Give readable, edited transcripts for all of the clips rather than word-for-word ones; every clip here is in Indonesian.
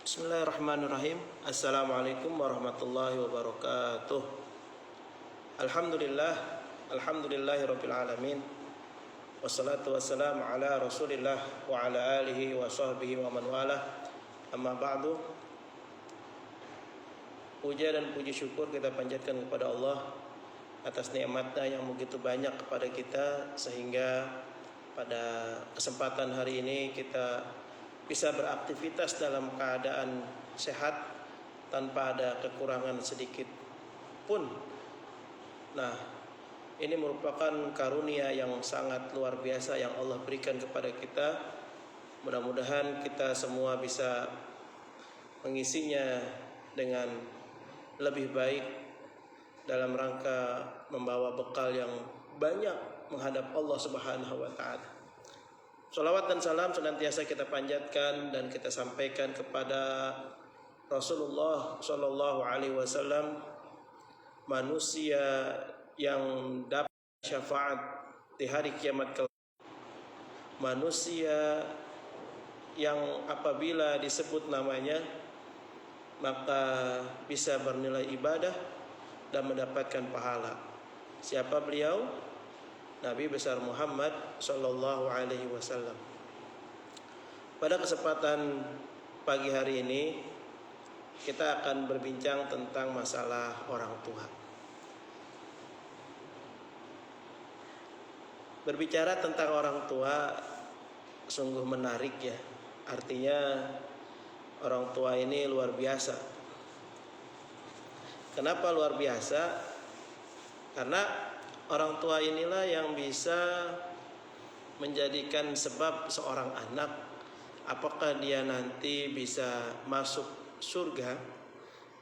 Bismillahirrahmanirrahim. Assalamualaikum warahmatullahi wabarakatuh. Alhamdulillah, alhamdulillahirabbil alamin. Wassalatu wassalamu ala Rasulillah wa ala alihi wa sahbihi wa man walah. Amma ba'du. Puja dan puji syukur kita panjatkan kepada Allah atas nikmat-Nya yang begitu banyak kepada kita, sehingga pada kesempatan hari ini kita bisa beraktivitas dalam keadaan sehat tanpa ada kekurangan sedikit pun. Nah, ini merupakan karunia yang sangat luar biasa yang Allah berikan kepada kita. Mudah-mudahan kita semua bisa mengisinya dengan lebih baik dalam rangka membawa bekal yang banyak menghadap Allah Subhanahu wa taala. Shalawat dan salam senantiasa kita panjatkan dan kita sampaikan kepada Rasulullah Shallallahu Alaihi Wasallam, manusia yang dapat syafaat di hari kiamat kelak, manusia yang apabila disebut namanya maka bisa bernilai ibadah dan mendapatkan pahala. Siapa beliau? Nabi besar Muhammad Sallallahu Alaihi Wasallam. Pada kesempatan pagi hari ini kita akan berbincang tentang masalah orang tua. Berbicara tentang orang tua sungguh menarik ya. Artinya orang tua ini luar biasa. Kenapa luar biasa? Karena orang tua inilah yang bisa menjadikan sebab seorang anak apakah dia nanti bisa masuk surga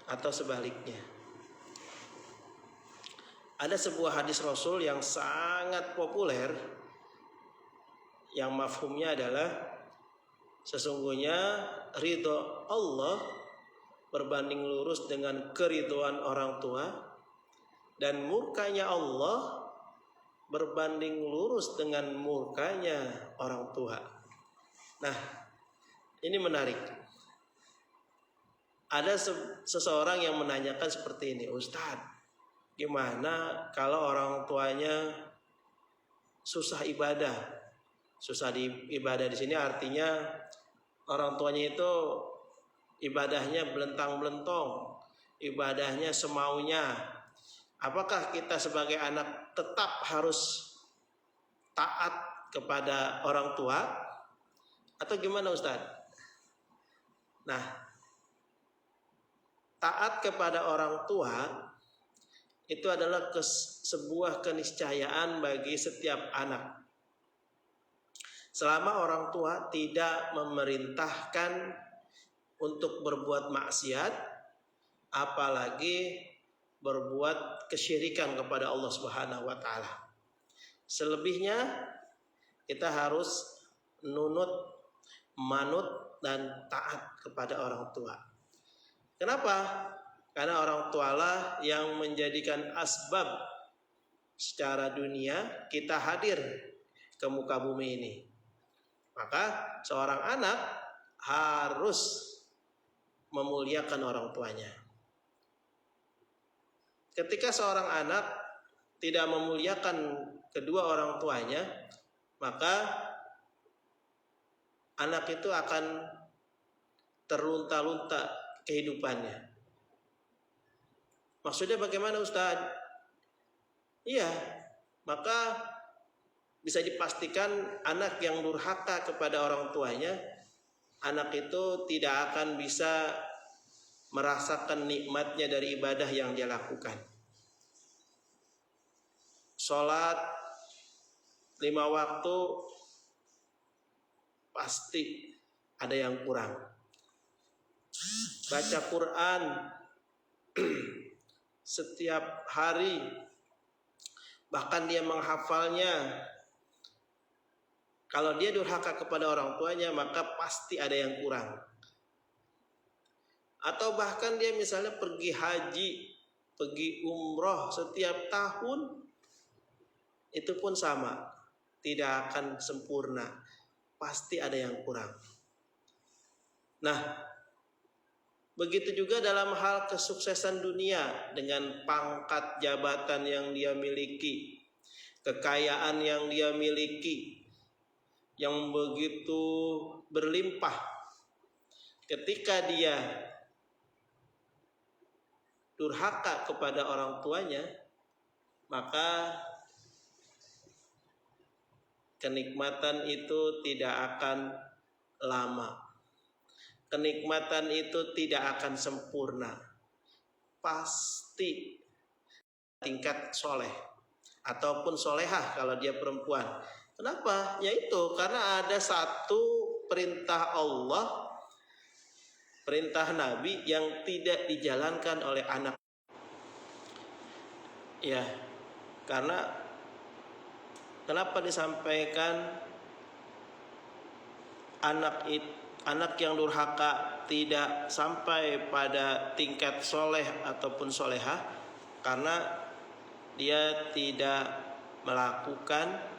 atau sebaliknya. Ada sebuah hadis Rasul yang sangat populer yang mafhumnya adalah sesungguhnya ridho Allah berbanding lurus dengan keridhoan orang tua, dan murkanya Allah berbanding lurus dengan murkanya orang tua. Nah, ini menarik. Ada seseorang yang menanyakan seperti ini, Ustadz, gimana kalau orang tuanya susah ibadah? Susah ibadah di sini artinya orang tuanya itu ibadahnya belentang-belentong, ibadahnya semaunya. Apakah kita sebagai anak tetap harus taat kepada orang tua atau gimana Ustaz? Nah, taat kepada orang tua itu adalah sebuah keniscayaan bagi setiap anak. Selama orang tua tidak memerintahkan untuk berbuat maksiat, apalagi berbuat kesyirikan kepada Allah Subhanahu wa taala. Selebihnya kita harus nunut, manut dan taat kepada orang tua. Kenapa? Karena orang tualah yang menjadikan asbab secara dunia kita hadir ke muka bumi ini. Maka seorang anak harus memuliakan orang tuanya. Ketika seorang anak tidak memuliakan kedua orang tuanya, maka anak itu akan terlunta-lunta kehidupannya. Maksudnya bagaimana Ustaz? Iya, maka bisa dipastikan anak yang durhaka kepada orang tuanya, anak itu tidak akan bisa merasakan nikmatnya dari ibadah yang dia lakukan. Sholat 5 waktu pasti ada yang kurang. Baca Quran setiap hari, bahkan dia menghafalnya. Kalau dia durhaka kepada orang tuanya, maka pasti ada yang kurang. Atau bahkan dia misalnya pergi haji, pergi umroh setiap tahun, itu pun sama, tidak akan sempurna, pasti ada yang kurang. Nah, Begitu juga dalam hal kesuksesan dunia dengan pangkat jabatan yang dia miliki, kekayaan yang dia miliki yang begitu berlimpah. Ketika dia durhaka kepada orang tuanya, maka kenikmatan itu tidak akan lama. Kenikmatan itu tidak akan sempurna. Pasti tingkat soleh ataupun solehah kalau dia perempuan. Kenapa? Yaitu karena ada satu perintah Allah, perintah Nabi yang tidak dijalankan oleh anak. Ya, karena kenapa disampaikan anak yang durhaka tidak sampai pada tingkat soleh ataupun solehah? Karena dia tidak melakukan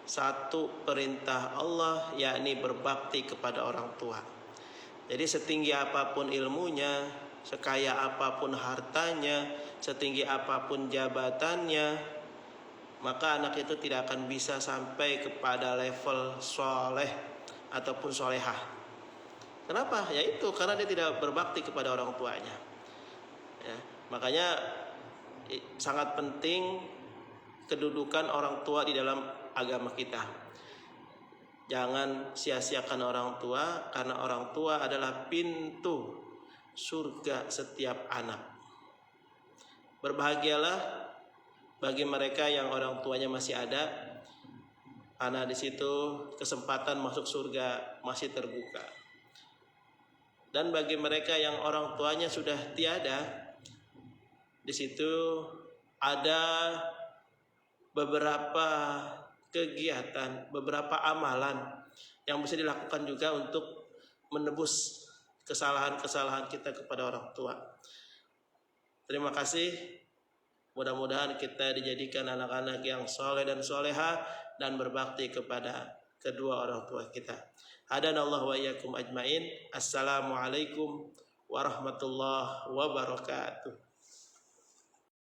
satu perintah Allah, yakni berbakti kepada orang tua. Jadi setinggi apapun ilmunya, sekaya apapun hartanya, setinggi apapun jabatannya, maka anak itu tidak akan bisa sampai kepada level soleh ataupun solehah. Kenapa? Yaitu karena dia tidak berbakti kepada orang tuanya. Ya, makanya sangat penting kedudukan orang tua di dalam agama kita. Jangan sia-siakan orang tua, karena orang tua adalah pintu surga setiap anak. Berbahagialah bagi mereka yang orang tuanya masih ada, karena di situ kesempatan masuk surga masih terbuka. Dan bagi mereka yang orang tuanya sudah tiada, di situ ada beberapa kegiatan, beberapa amalan yang bisa dilakukan juga untuk menebus kesalahan-kesalahan kita kepada orang tua. Terima kasih. Mudah-mudahan kita dijadikan anak-anak yang soleh dan soleha dan berbakti kepada kedua orang tua kita. Hadanallahu wa iyyakum ajmain. Assalamualaikum warahmatullahi wabarakatuh.